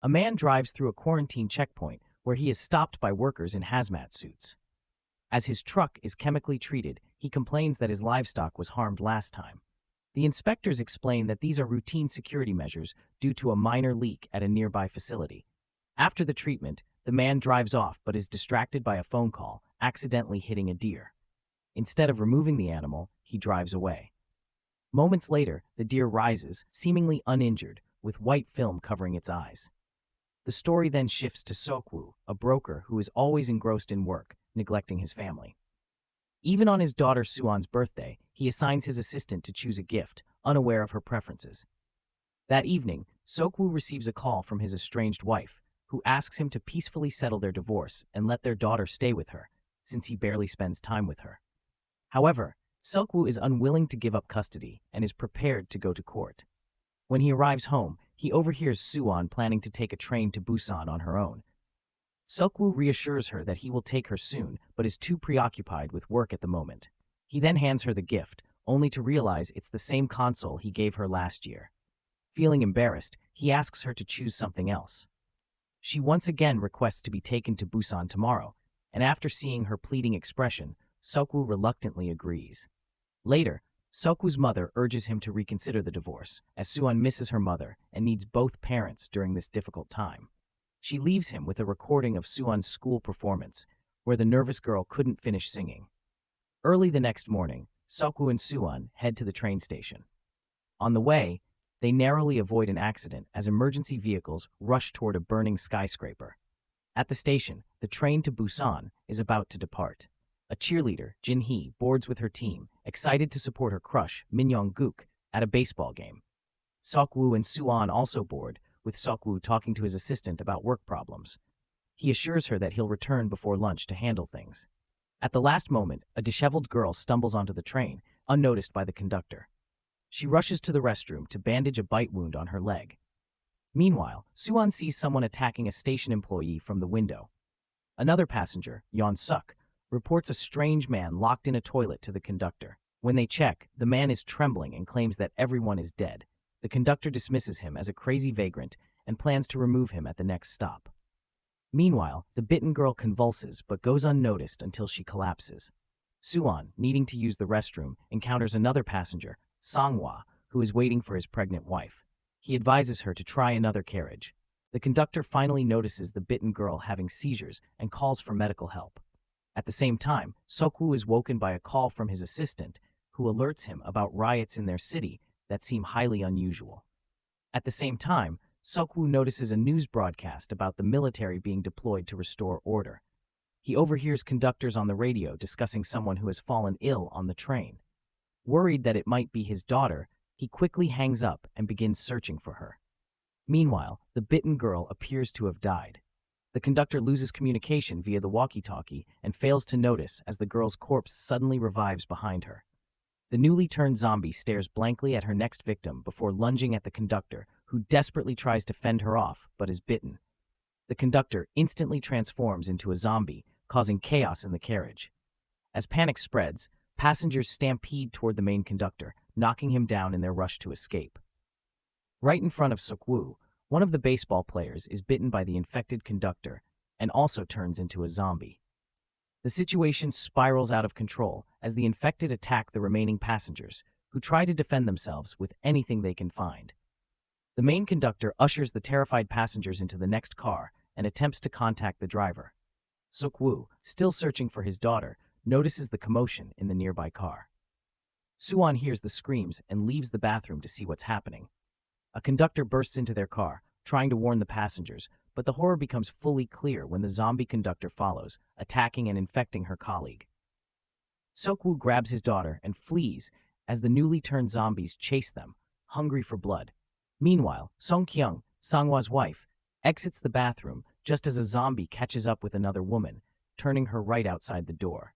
A man drives through a quarantine checkpoint where he is stopped by workers in hazmat suits. As his truck is chemically treated, he complains that his livestock was harmed last time. The inspectors explain that these are routine security measures due to a minor leak at a nearby facility. After the treatment, the man drives off but is distracted by a phone call, accidentally hitting a deer. Instead of removing the animal, he drives away. Moments later, the deer rises, seemingly uninjured, with white film covering its eyes. The story then shifts to Sokwu, a broker who is always engrossed in work, neglecting his family. Even on his daughter Suan's birthday, he assigns his assistant to choose a gift, unaware of her preferences. That evening, Sokwu receives a call from his estranged wife, who asks him to peacefully settle their divorce and let their daughter stay with her, since he barely spends time with her. However, Sokwu is unwilling to give up custody and is prepared to go to court. When he arrives home, he overhears Suan planning to take a train to Busan on her own. Sokwu reassures her that he will take her soon, but is too preoccupied with work at the moment. He then hands her the gift, only to realize it's the same console he gave her last year. Feeling embarrassed, he asks her to choose something else. She once again requests to be taken to Busan tomorrow, and after seeing her pleading expression, Sokwu reluctantly agrees. Later, Sokwu's mother urges him to reconsider the divorce, as Suan misses her mother and needs both parents during this difficult time. She leaves him with a recording of Suan's school performance, where the nervous girl couldn't finish singing. Early the next morning, Sokwu and Suan head to the train station. On the way, they narrowly avoid an accident as emergency vehicles rush toward a burning skyscraper. At the station, the train to Busan is about to depart. A cheerleader, Jin-hee, boards with her team, excited to support her crush, Min-young-guk, at a baseball game. Sokwu and Suan also board, with Sokwu talking to his assistant about work problems. He assures her that he'll return before lunch to handle things. At the last moment, a disheveled girl stumbles onto the train, unnoticed by the conductor. She rushes to the restroom to bandage a bite wound on her leg. Meanwhile, Suan sees someone attacking a station employee from the window. Another passenger, Yeon-suk, reports a strange man locked in a toilet to the conductor. When they check, the man is trembling and claims that everyone is dead. The conductor dismisses him as a crazy vagrant and plans to remove him at the next stop. Meanwhile, the bitten girl convulses but goes unnoticed until she collapses. Suan, needing to use the restroom, encounters another passenger, Songhwa, who is waiting for his pregnant wife. He advises her to try another carriage. The conductor finally notices the bitten girl having seizures and calls for medical help. At the same time, Sokwu is woken by a call from his assistant, who alerts him about riots in their city that seem highly unusual. At the same time, Sokwu notices a news broadcast about the military being deployed to restore order. He overhears conductors on the radio discussing someone who has fallen ill on the train. Worried that it might be his daughter, he quickly hangs up and begins searching for her. Meanwhile, the bitten girl appears to have died. The conductor loses communication via the walkie-talkie and fails to notice as the girl's corpse suddenly revives behind her. The newly turned zombie stares blankly at her next victim before lunging at the conductor, who desperately tries to fend her off but is bitten. The conductor instantly transforms into a zombie, causing chaos in the carriage. As panic spreads, passengers stampede toward the main conductor, knocking him down in their rush to escape. Right in front of Sokwu, one of the baseball players is bitten by the infected conductor and also turns into a zombie. The situation spirals out of control as the infected attack the remaining passengers, who try to defend themselves with anything they can find. The main conductor ushers the terrified passengers into the next car and attempts to contact the driver. Sokwu, still searching for his daughter, notices the commotion in the nearby car. Suan hears the screams and leaves the bathroom to see what's happening. A conductor bursts into their car, trying to warn the passengers, but the horror becomes fully clear when the zombie conductor follows, attacking and infecting her colleague. Sokwu grabs his daughter and flees as the newly turned zombies chase them, hungry for blood. Meanwhile, Song-kyung, Songhwa's wife, exits the bathroom just as a zombie catches up with another woman, turning her right outside the door.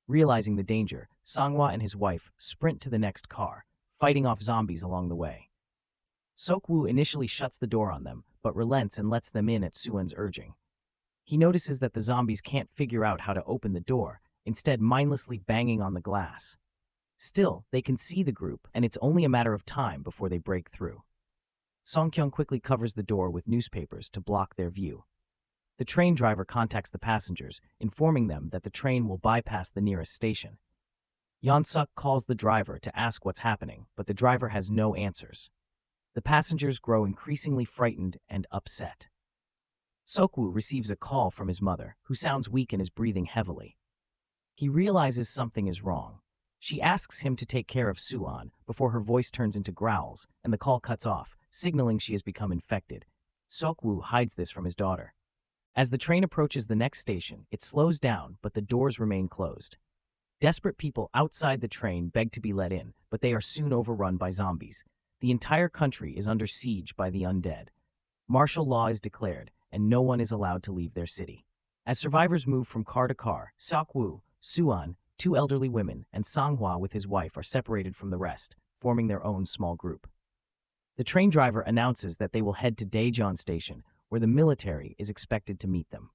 Realizing the danger, Songhwa and his wife sprint to the next car, fighting off zombies along the way. Sokwu initially shuts the door on them, but relents and lets them in at Suan's urging. He notices that the zombies can't figure out how to open the door, instead mindlessly banging on the glass. Still, they can see the group, and it's only a matter of time before they break through. Song-kyung quickly covers the door with newspapers to block their view. The train driver contacts the passengers, informing them that the train will bypass the nearest station. Yeon-suk calls the driver to ask what's happening, but the driver has no answers. The passengers grow increasingly frightened and upset. Seok-woo receives a call from his mother, who sounds weak and is breathing heavily. He realizes something is wrong. She asks him to take care of Suan before her voice turns into growls and the call cuts off, signaling she has become infected. Seok-woo hides this from his daughter. As the train approaches the next station, it slows down, but the doors remain closed. Desperate people outside the train beg to be let in, but they are soon overrun by zombies. The entire country is under siege by the undead. Martial law is declared, and no one is allowed to leave their city. As survivors move from car to car, Seok-woo, Suan, two elderly women, and Sang-hwa with his wife are separated from the rest, forming their own small group. The train driver announces that they will head to Daejeon Station, where the military is expected to meet them.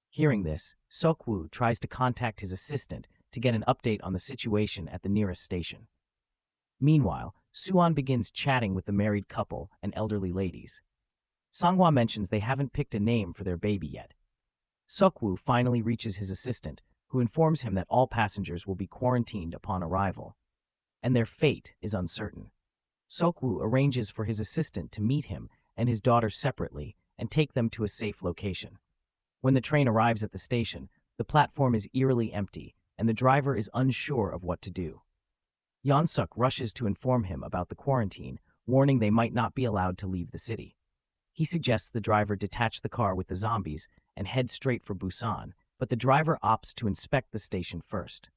Hearing this, Seok-woo tries to contact his assistant to get an update on the situation at the nearest station. Meanwhile, Suan begins chatting with the married couple and elderly ladies. Sang-hwa mentions they haven't picked a name for their baby yet. Seok-woo finally reaches his assistant, who informs him that all passengers will be quarantined upon arrival, and their fate is uncertain. Seok-woo arranges for his assistant to meet him and his daughter separately and take them to a safe location. When the train arrives at the station, the platform is eerily empty, and the driver is unsure of what to do. Yeon-suk rushes to inform him about the quarantine, warning they might not be allowed to leave the city. He suggests the driver detach the car with the zombies and head straight for Busan, but the driver opts to inspect the station first.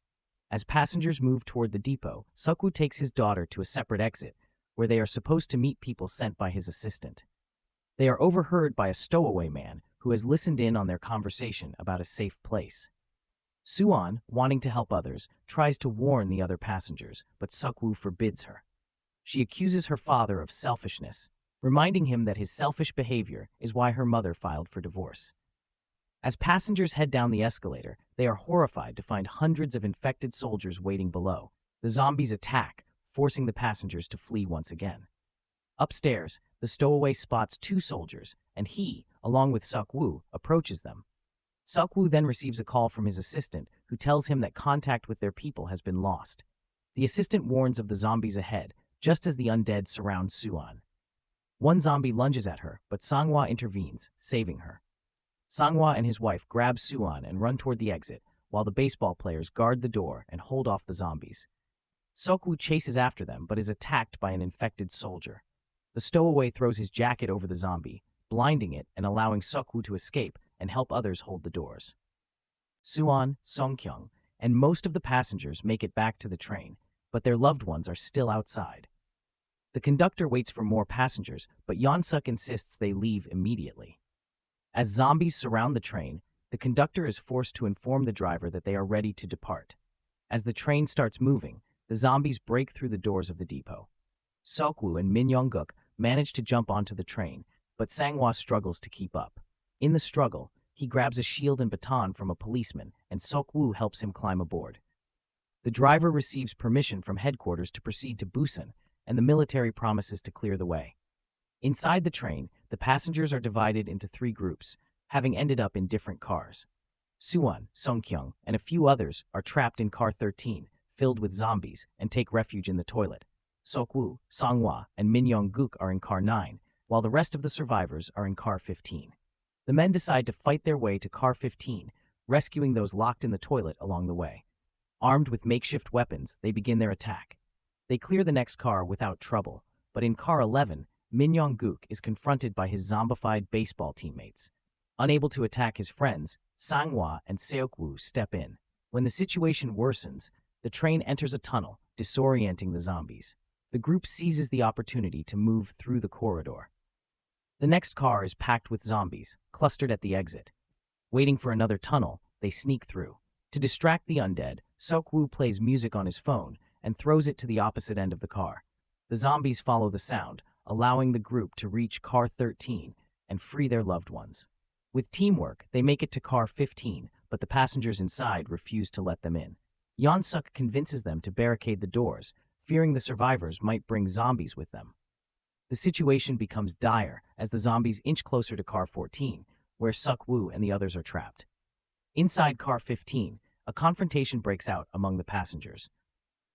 As passengers move toward the depot, Seok-woo takes his daughter to a separate exit, where they are supposed to meet people sent by his assistant. They are overheard by a stowaway man who has listened in on their conversation about a safe place. Suan, wanting to help others, tries to warn the other passengers, but Seok-woo forbids her. She accuses her father of selfishness, reminding him that his selfish behavior is why her mother filed for divorce. As passengers head down the escalator, they are horrified to find hundreds of infected soldiers waiting below. The zombies attack, forcing the passengers to flee once again. Upstairs, the stowaway spots two soldiers, and he, along with Seok-woo, approaches them. Seok-woo then receives a call from his assistant, who tells him that contact with their people has been lost. The assistant warns of the zombies ahead, just as the undead surround Suan. One zombie lunges at her, but Sang-hwa intervenes, saving her. Sang-hwa and his wife grab Suan and run toward the exit, while the baseball players guard the door and hold off the zombies. Seok-woo chases after them, but is attacked by an infected soldier. The stowaway throws his jacket over the zombie, blinding it and allowing Seok-woo to escape and help others hold the doors. Suan, Song-kyung, and most of the passengers make it back to the train, but their loved ones are still outside. The conductor waits for more passengers, but Yeon-suk insists they leave immediately. As zombies surround the train, the conductor is forced to inform the driver that they are ready to depart. As the train starts moving, the zombies break through the doors of the depot. Seok-woo and Min Young-guk manage to jump onto the train, but Sang-hwa struggles to keep up. In the struggle, he grabs a shield and baton from a policeman, and Seok-woo helps him climb aboard. The driver receives permission from headquarters to proceed to Busan, and the military promises to clear the way. Inside the train, the passengers are divided into three groups, having ended up in different cars. Suan, Song-kyung, and a few others are trapped in car 13, filled with zombies, and take refuge in the toilet. Seok-woo, Sang-hwa, and Min Young-guk are in car 9, while the rest of the survivors are in car 15. The men decide to fight their way to car 15, rescuing those locked in the toilet along the way. Armed with makeshift weapons, they begin their attack. They clear the next car without trouble, but in car 11, Min Young-guk is confronted by his zombified baseball teammates. Unable to attack his friends, Sang-hwa and Seok-woo step in. When the situation worsens, the train enters a tunnel, disorienting the zombies. The group seizes the opportunity to move through the corridor. The next car is packed with zombies, clustered at the exit. Waiting for another tunnel, they sneak through. To distract the undead, Seok-woo plays music on his phone and throws it to the opposite end of the car. The zombies follow the sound, allowing the group to reach car 13 and free their loved ones. With teamwork, they make it to car 15, but the passengers inside refuse to let them in. Yeon-suk convinces them to barricade the doors, fearing the survivors might bring zombies with them. The situation becomes dire as the zombies inch closer to Car 14, where Suk-woo and the others are trapped. Inside Car 15, a confrontation breaks out among the passengers.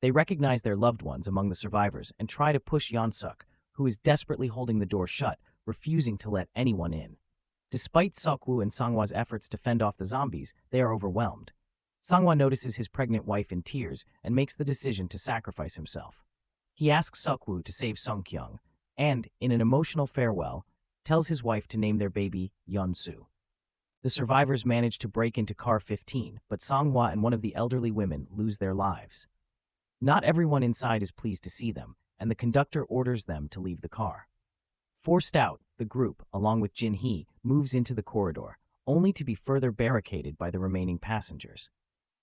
They recognize their loved ones among the survivors and try to push Yeon-suk, who is desperately holding the door shut, refusing to let anyone in. Despite Suk-woo and Songhwa's efforts to fend off the zombies, they are overwhelmed. Songhwa notices his pregnant wife in tears and makes the decision to sacrifice himself. He asks Suk-woo to save Sung-kyung, and, in an emotional farewell, tells his wife to name their baby Yeon-soo. The survivors manage to break into Car 15, but Songhwa and one of the elderly women lose their lives. Not everyone inside is pleased to see them, and the conductor orders them to leave the car. Forced out, the group, along with Jin-hee, moves into the corridor, only to be further barricaded by the remaining passengers.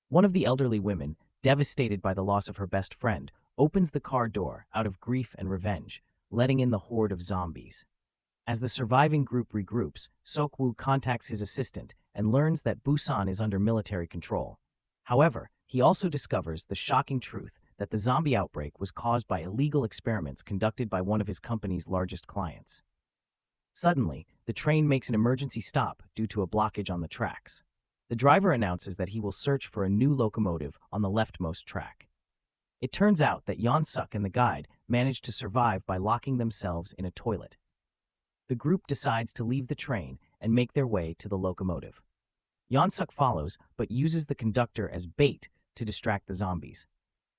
One of the elderly women, devastated by the loss of her best friend, opens the car door out of grief and revenge, letting in the horde of zombies. As the surviving group regroups, Suk-woo contacts his assistant and learns that Busan is under military control. However, he also discovers the shocking truth that the zombie outbreak was caused by illegal experiments conducted by one of his company's largest clients. Suddenly, the train makes an emergency stop due to a blockage on the tracks. The driver announces that he will search for a new locomotive on the leftmost track. It turns out that Yeon-suk and the guide managed to survive by locking themselves in a toilet. The group decides to leave the train and make their way to the locomotive. Yeon-suk follows, but uses the conductor as bait to distract the zombies.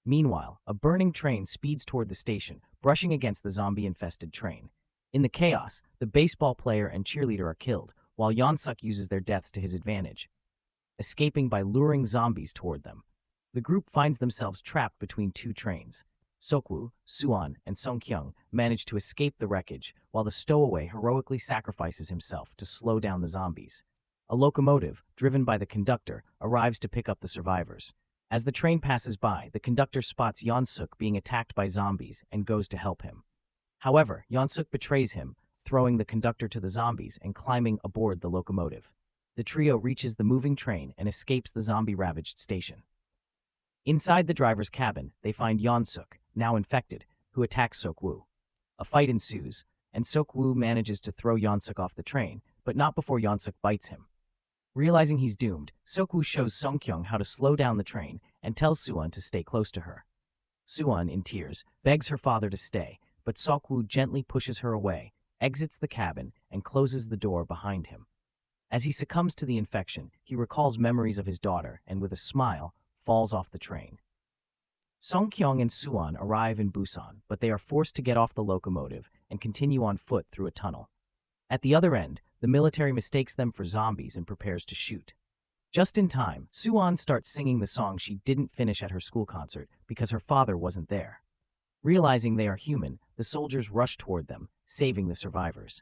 Meanwhile, a burning train speeds toward the station, brushing against the zombie-infested train. In the chaos, the baseball player and cheerleader are killed, while Yeon-suk uses their deaths to his advantage, escaping by luring zombies toward them. The group finds themselves trapped between two trains. Suk-woo, Suwon, and Sung-kyung manage to escape the wreckage, while the stowaway heroically sacrifices himself to slow down the zombies. A locomotive, driven by the conductor, arrives to pick up the survivors. As the train passes by, the conductor spots Yeon-suk being attacked by zombies and goes to help him. However, Yeon-suk betrays him, throwing the conductor to the zombies and climbing aboard the locomotive. The trio reaches the moving train and escapes the zombie-ravaged station. Inside the driver's cabin, they find Yeon-suk, now infected, who attacks Suk-woo. A fight ensues, and Suk-woo manages to throw Yeon-suk off the train, but not before Yeon-suk bites him. Realizing he's doomed, Suk-woo shows Sung-kyung how to slow down the train and tells Suwon to stay close to her. Suwon, in tears, begs her father to stay, but Suk-woo gently pushes her away, exits the cabin, and closes the door behind him. As he succumbs to the infection, he recalls memories of his daughter and, with a smile, falls off the train. Sung-kyung and Suwon arrive in Busan, but they are forced to get off the locomotive and continue on foot through a tunnel. At the other end, the military mistakes them for zombies and prepares to shoot. Just in time, Suwon starts singing the song she didn't finish at her school concert because her father wasn't there. Realizing they are human, the soldiers rush toward them, saving the survivors.